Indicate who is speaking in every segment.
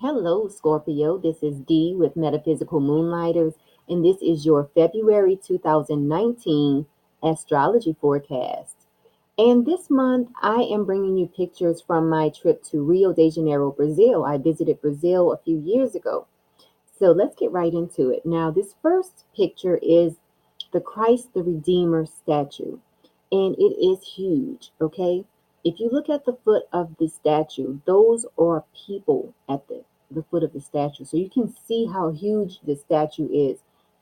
Speaker 1: Hello, Scorpio. This is Dee with Metaphysical Moonlighters, and this is your February 2019 astrology forecast. And this month, I am bringing you pictures from my trip to Rio de Janeiro, Brazil. I visited Brazil a few years ago. So let's get right into it. Now, this first picture is the Christ the Redeemer statue, and it is huge, okay? If you look at the foot of the statue, those are people at the foot of the statue. So you can see how huge the statue is.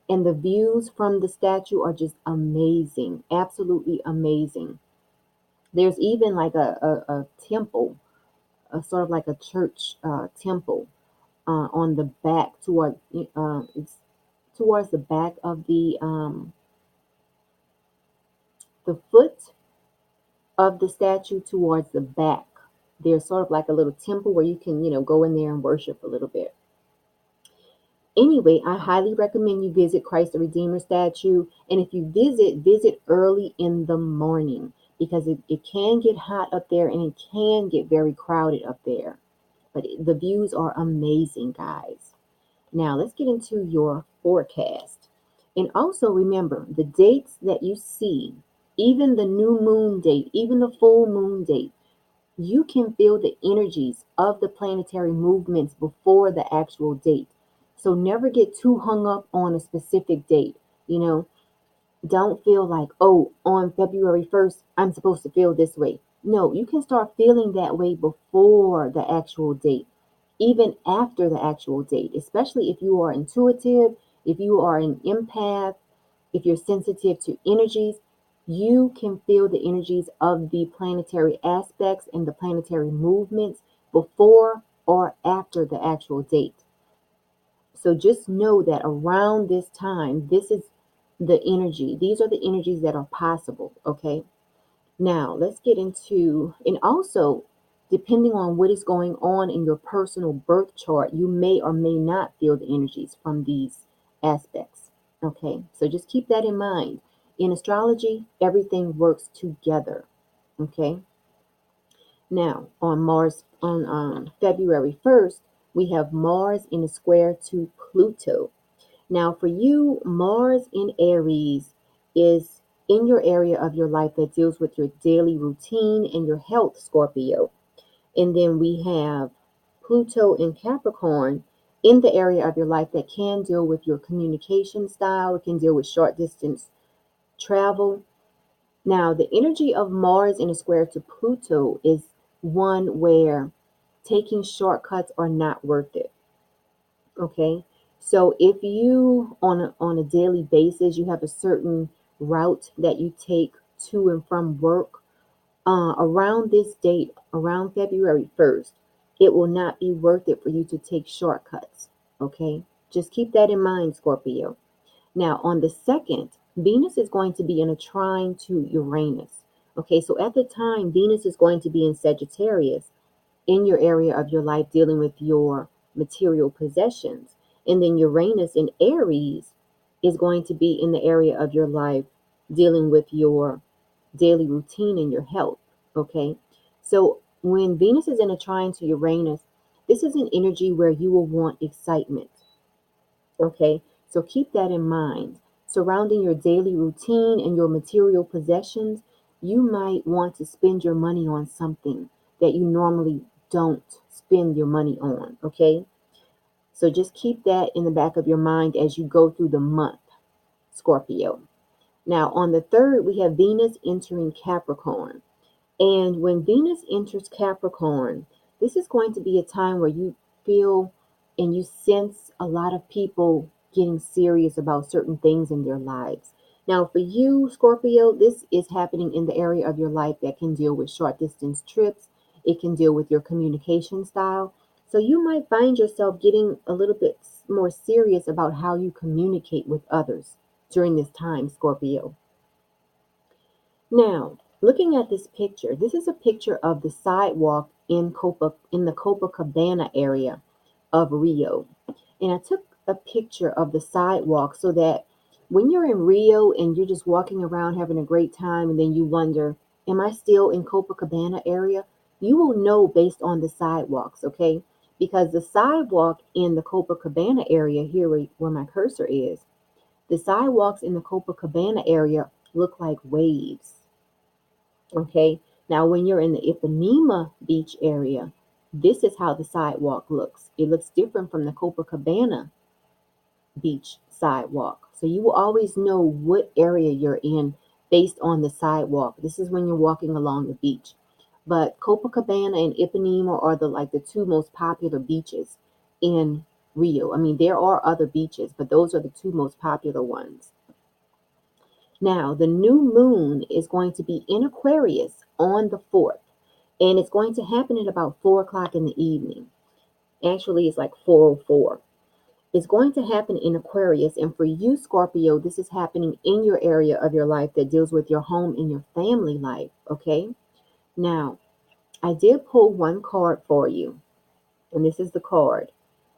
Speaker 1: And the views from the statue are just amazing, absolutely amazing. There's even like a temple, a sort of like a church temple on the back it's towards the back of the foot of the statue towards the back. There's sort of like a little temple where you can, go in there and worship a little bit. Anyway, I highly recommend you visit Christ the Redeemer statue. And if you visit early in the morning because it can get hot up there and it can get very crowded up there. But the views are amazing, guys. Now, let's get into your forecast. And also remember the dates that you see, even the new moon date, even the full moon date, you can feel the energies of the planetary movements before the actual date. So never get too hung up on a specific date. You know, don't feel like, oh, on February 1st, I'm supposed to feel this way. No, you can start feeling that way before the actual date, even after the actual date, especially if you are intuitive, if you are an empath, if you're sensitive to energies, you can feel the energies of the planetary aspects and the planetary movements before or after the actual date. So just know that around this time, this is the energy. These are the energies that are possible. Okay. Now let's get into, and also depending on what is going on in your personal birth chart, you may or may not feel the energies from these aspects. Okay. So just keep that in mind. In astrology, everything works together. Okay. Now, on February 1st, we have Mars in a square to Pluto. Now, for you, Mars in Aries is in your area of your life that deals with your daily routine and your health, Scorpio. And then we have Pluto in Capricorn in the area of your life that can deal with your communication style, it can deal with short distance travel. Now, the energy of Mars in a square to Pluto is one where taking shortcuts are not worth it. Okay. So if you on a daily basis you have a certain route that you take to and from work, around this date, around February 1st, it will not be worth it for you to take shortcuts. Okay. Just keep that in mind, Scorpio. Now, on the 2nd, Venus is going to be in a trine to Uranus. Okay, so at the time, Venus is going to be in Sagittarius in your area of your life dealing with your material possessions. And then Uranus in Aries is going to be in the area of your life dealing with your daily routine and your health. Okay, so when Venus is in a trine to Uranus, this is an energy where you will want excitement. Okay, so keep that in mind. Surrounding your daily routine and your material possessions, you might want to spend your money on something that you normally don't spend your money on. Okay, so just keep that in the back of your mind as you go through the month, Scorpio. Now, on the 3rd, we have Venus entering Capricorn. And when Venus enters Capricorn, this is going to be a time where you feel and you sense a lot of people getting serious about certain things in their lives. Now, for you, Scorpio, this is happening in the area of your life that can deal with short distance trips. It can deal with your communication style. So you might find yourself getting a little bit more serious about how you communicate with others during this time, Scorpio. Now, looking at this picture, this is a picture of the sidewalk in the Copacabana area of Rio. And I took a picture of the sidewalk so that when you're in Rio and you're just walking around having a great time and then you wonder, am I still in Copacabana area? You will know based on the sidewalks, okay? because the sidewalk in the Copacabana area, here where my cursor is, the sidewalks in the Copacabana area look like waves. Okay, now when you're in the Ipanema beach area, this is how the sidewalk looks. It looks different from the Copacabana beach sidewalk. So you will always know what area you're in based on the sidewalk. This is when you're walking along the beach. But Copacabana and Ipanema are the two most popular beaches in Rio. I mean, there are other beaches, but those are the two most popular ones. Now, the new moon is going to be in Aquarius on the 4th, and it's going to happen at about 4 o'clock in the evening. Actually, it's like 4:04. It's going to happen in Aquarius, and for you, Scorpio, this is happening in your area of your life that deals with your home and your family life, okay? Now, I did pull one card for you, and this is the card.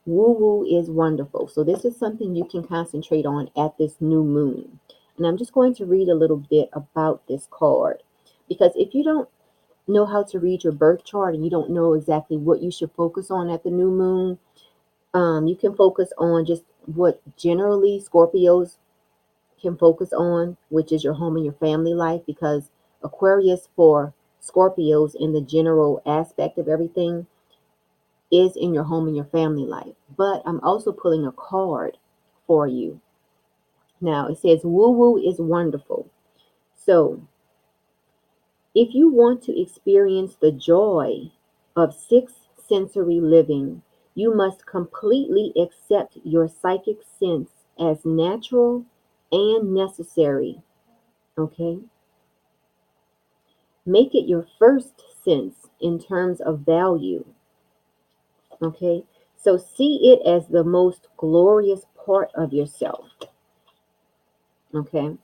Speaker 1: Woo woo is wonderful. So this is something you can concentrate on at this new moon. And I'm just going to read a little bit about this card, because if you don't know how to read your birth chart and you don't know exactly what you should focus on at the new moon, you can focus on just what generally Scorpios can focus on, which is your home and your family life, because Aquarius for Scorpios in the general aspect of everything is in your home and your family life. But I'm also pulling a card for you. Now it says woo woo is wonderful. So if you want to experience the joy of six sensory living, you must completely accept your psychic sense as natural and necessary. Okay? Make it your first sense in terms of value. Okay? So see it as the most glorious part of yourself. Okay?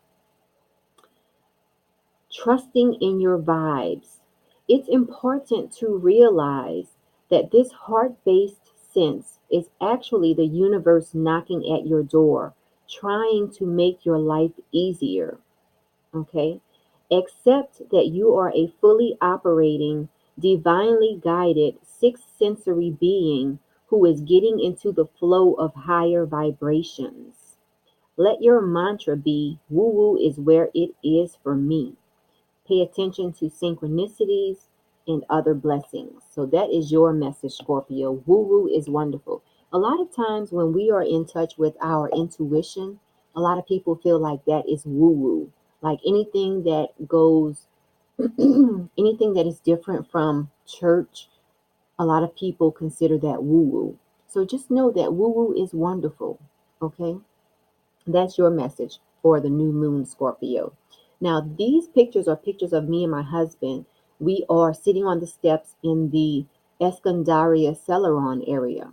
Speaker 1: Trusting in your vibes. It's important to realize that this heart-based sense is actually the universe knocking at your door, trying to make your life easier. Okay? Accept that you are a fully operating, divinely guided, sixth sensory being who is getting into the flow of higher vibrations. Let your mantra be woo woo is where it is for me. Pay attention to synchronicities and other blessings. So that is your message, Scorpio. Woo woo is wonderful. A lot of times when we are in touch with our intuition, a lot of people feel like that is woo woo. Like anything that goes, anything that is different from church, a lot of people consider that woo woo. So just know that woo woo is wonderful. Okay. That's your message for the new moon, Scorpio. Now, these pictures are pictures of me and my husband. We are sitting on the steps in the Escondaria Celeron area.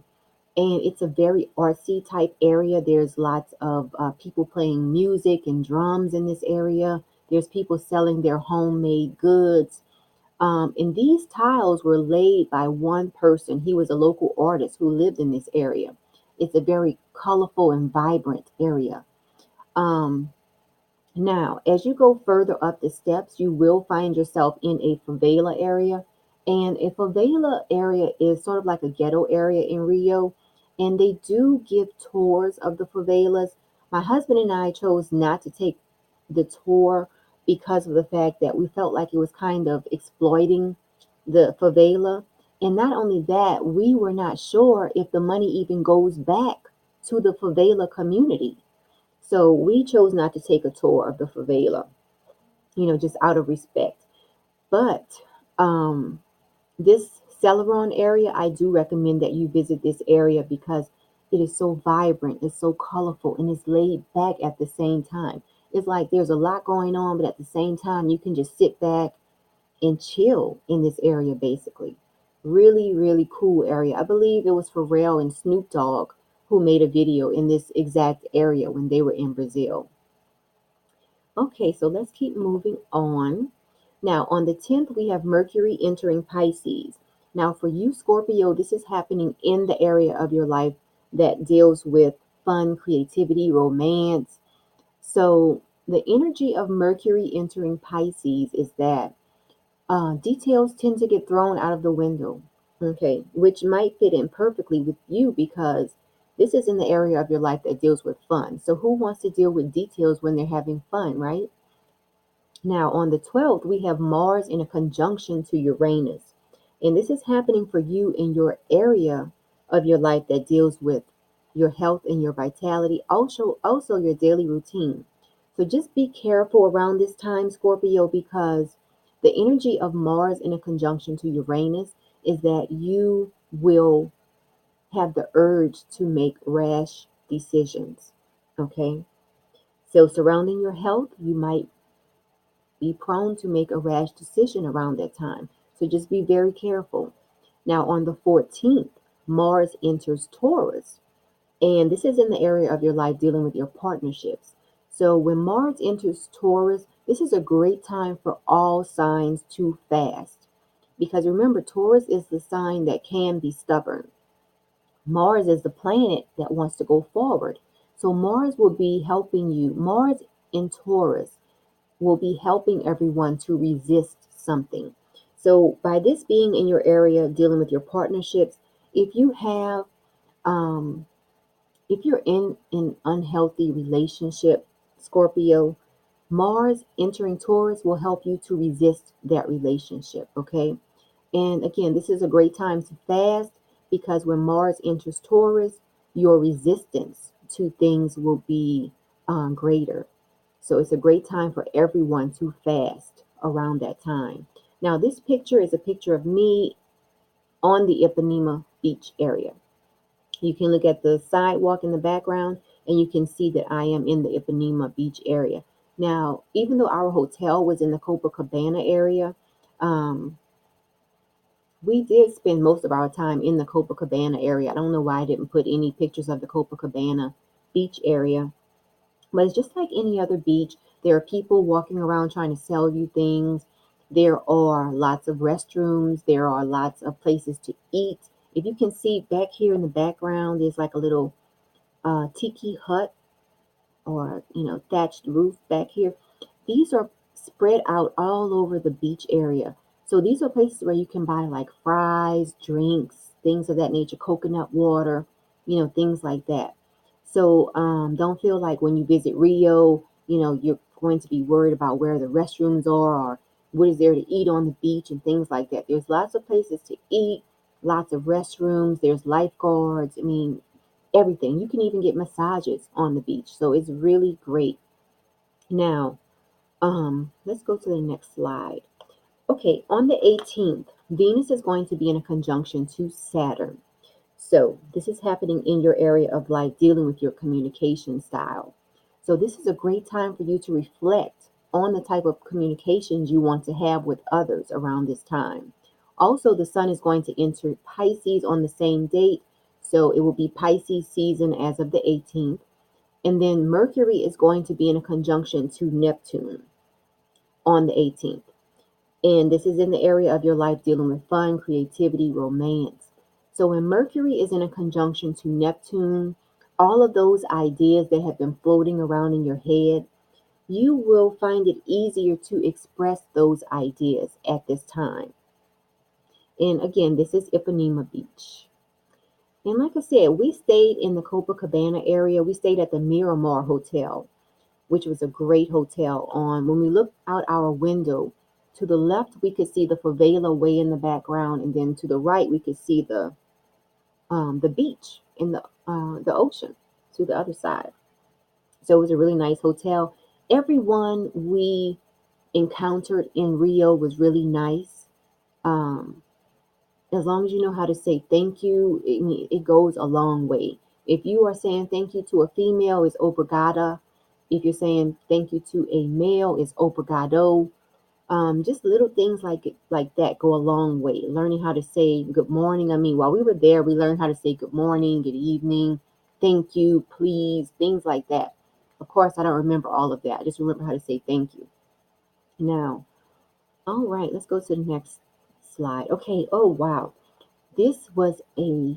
Speaker 1: And it's a very artsy type area. There's lots of people playing music and drums in this area. There's people selling their homemade goods. And these tiles were laid by one person. He was a local artist who lived in this area. It's a very colorful and vibrant area. Um, Now, as you go further up the steps, you will find yourself in a favela area. And a favela area is sort of like a ghetto area in Rio. And they do give tours of the favelas. My husband and I chose not to take the tour because of the fact that we felt like it was kind of exploiting the favela. And not only that, we were not sure if the money even goes back to the favela community. So we chose not to take a tour of the favela, just out of respect. But this Celeron area, I do recommend that you visit this area because it is so vibrant, it's so colorful, and it's laid back at the same time. It's like there's a lot going on, but at the same time, you can just sit back and chill in this area, basically. Really, really cool area. I believe it was Pharrell and Snoop Dogg who made a video in this exact area when they were in Brazil. Okay, so let's keep moving on. Now, on the 10th, we have Mercury entering Pisces. Now, for you, Scorpio, this is happening in the area of your life that deals with fun, creativity, romance. So, the energy of Mercury entering Pisces is that details tend to get thrown out of the window. Okay, which might fit in perfectly with you because this is in the area of your life that deals with fun. So who wants to deal with details when they're having fun, right? Now, on the 12th, we have Mars in a conjunction to Uranus. And this is happening for you in your area of your life that deals with your health and your vitality, also your daily routine. So just be careful around this time, Scorpio, because the energy of Mars in a conjunction to Uranus is that you will have the urge to make rash decisions. Okay? So surrounding your health, you might be prone to make a rash decision around that time. So just be very careful. Now, on the 14th, Mars enters Taurus, and this is in the area of your life dealing with your partnerships. So, when Mars enters Taurus, this is a great time for all signs to fast. Because remember, Taurus is the sign that can be stubborn. Mars is the planet that wants to go forward. So, Mars will be helping you. Mars in Taurus will be helping everyone to resist something. So by this being in your area dealing with your partnerships, if you have if you're in an unhealthy relationship, Scorpio, Mars entering Taurus will help you to resist that relationship, okay? And again, this is a great time to fast because when Mars enters Taurus, your resistance to things will be greater. So it's a great time for everyone to fast around that time. Now, this picture is a picture of me on the Ipanema Beach area. You can look at the sidewalk in the background and you can see that I am in the Ipanema Beach area. Now, even though our hotel was in the Copacabana area, um, we did spend most of our time in the Copacabana area. I don't know why I didn't put any pictures of the Copacabana beach area, but it's just like any other beach. There are people walking around trying to sell you things. There are lots of restrooms. There are lots of places to eat. If you can see back here in the background, there's like a little tiki hut or thatched roof back here. These are spread out all over the beach area. So these are places where you can buy like fries, drinks, things of that nature, coconut water, things like that. So don't feel like when you visit Rio, you're going to be worried about where the restrooms are or what is there to eat on the beach and things like that. There's lots of places to eat, lots of restrooms, there's lifeguards. I mean, everything. You can even get massages on the beach. So it's really great. Now, let's go to the next slide. Okay, on the 18th, Venus is going to be in a conjunction to Saturn. So this is happening in your area of life dealing with your communication style. So this is a great time for you to reflect on the type of communications you want to have with others around this time. Also, the sun is going to enter Pisces on the same date. So it will be Pisces season as of the 18th. And then Mercury is going to be in a conjunction to Neptune on the 18th. And this is in the area of your life dealing with fun, creativity, romance. So when Mercury is in a conjunction to Neptune, all of those ideas that have been floating around in your head, you will find it easier to express those ideas at this time. And again, this is Ipanema Beach. And like I said, we stayed in the Copacabana area. We stayed at the Miramar Hotel, which was a great hotel. On when we looked out our window, to the left we could see the favela way in the background, and then to the right we could see the beach and the ocean to the other side. So it was a really nice hotel. Everyone we encountered in Rio was really nice. Um, as long as you know how to say thank you, it goes a long way. If you are saying thank you to a female, it's obrigada. If you're saying thank you to a male, it's obrigado. Just little things like that go a long way. Learning how to say good morning. I mean, while we were there, we learned how to say good morning, good evening, thank you, please, things like that. Of course, I don't remember all of that. I just remember how to say thank you. Now, all right, let's go to the next slide. Okay. Oh, wow. This was a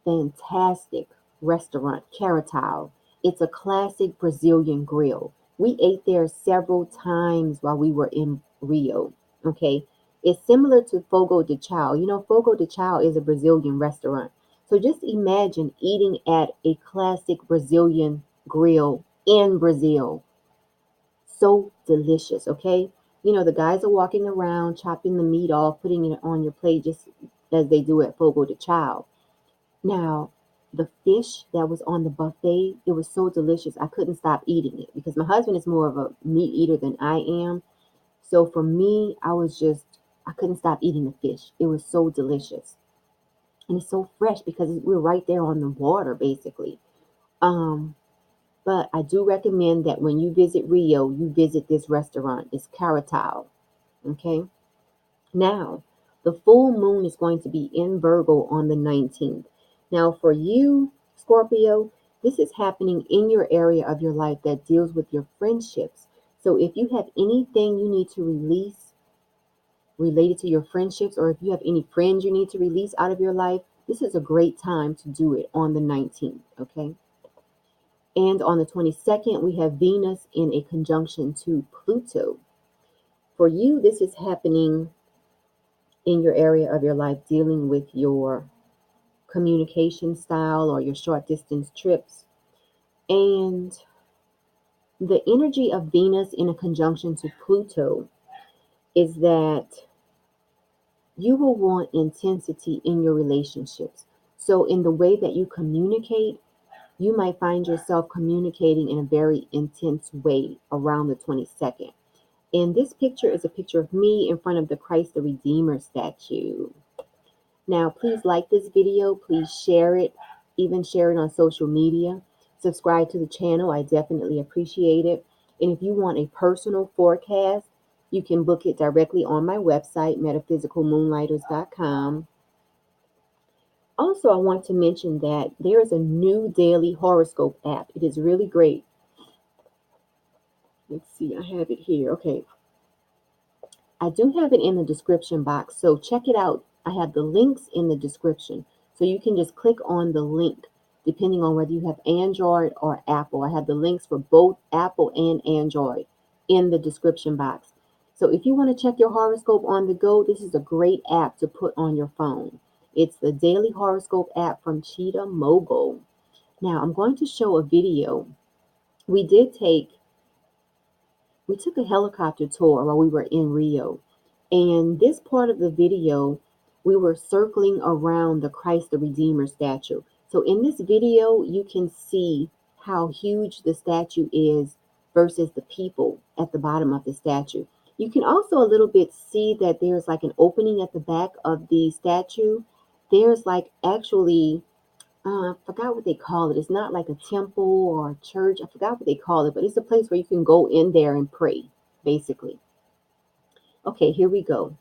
Speaker 1: fantastic restaurant, Caratal. It's a classic Brazilian grill. We ate there several times while we were in Rio. Okay. It's similar to Fogo de Chao. You know, Fogo de Chao is a Brazilian restaurant. So just imagine eating at a classic Brazilian grill in Brazil. So delicious, okay? You know, the guys are walking around, chopping the meat off, putting it on your plate just as they do at Fogo de Chao. Now, the fish that was on the buffet, it was so delicious. I couldn't stop eating it because my husband is more of a meat eater than I am. So for me, I couldn't stop eating the fish. It was so delicious. And it's so fresh because we're right there on the water, basically. Um, but I do recommend that when you visit Rio, you visit this restaurant. It's Caratao. Okay. Now, the full moon is going to be in Virgo on the 19th. Now, for you, Scorpio, this is happening in your area of your life that deals with your friendships. So if you have anything you need to release related to your friendships, or if you have any friends you need to release out of your life, this is a great time to do it on the 19th. Okay. And on the 22nd, we have Venus in a conjunction to Pluto. For you, this is happening in your area of your life dealing with your communication style or your short distance trips. And the energy of Venus in a conjunction to Pluto is that you will want intensity in your relationships. So, in the way that you communicate, you might find yourself communicating in a very intense way around the 22nd. And this picture is a picture of me in front of the Christ the Redeemer statue. Now, please like this video. Please share it, even share it on social media. Subscribe to the channel. I definitely appreciate it. And if you want a personal forecast, you can book it directly on my website, metaphysicalmoonlighters.com. Also, I want to mention that there is a new daily horoscope app. It is really great. Let's see, I have it here. Okay. I do have it in the description box, so check it out. I have the links in the description. So you can just click on the link depending on whether you have Android or Apple. I have the links for both Apple and Android in the description box. So if you want to check your horoscope on the go, this is a great app to put on your phone. It's the Daily Horoscope app from Cheetah Mogul. Now I'm going to show a video. We did take we took a helicopter tour while we were in Rio. And this part of the video, we were circling around the Christ the Redeemer statue. So in this video, you can see how huge the statue is versus the people at the bottom of the statue. You can also a little bit see that there's like an opening at the back of the statue. There's like actually I forgot what they call it. It's not like a temple or a church. I forgot what they call it, but it's a place where you can go in there and pray, basically. Okay, here we go.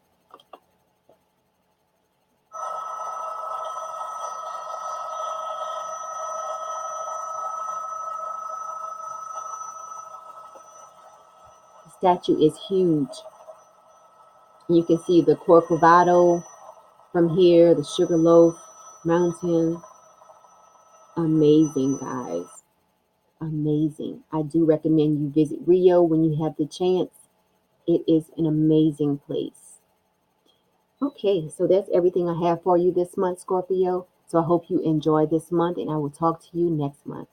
Speaker 1: The statue is huge. You can see the Corcovado from here, the Sugarloaf Mountain. Amazing, guys. Amazing. I do recommend you visit Rio when you have the chance. It is an amazing place. Okay, so that's everything I have for you this month, Scorpio. So I hope you enjoy this month, and I will talk to you next month.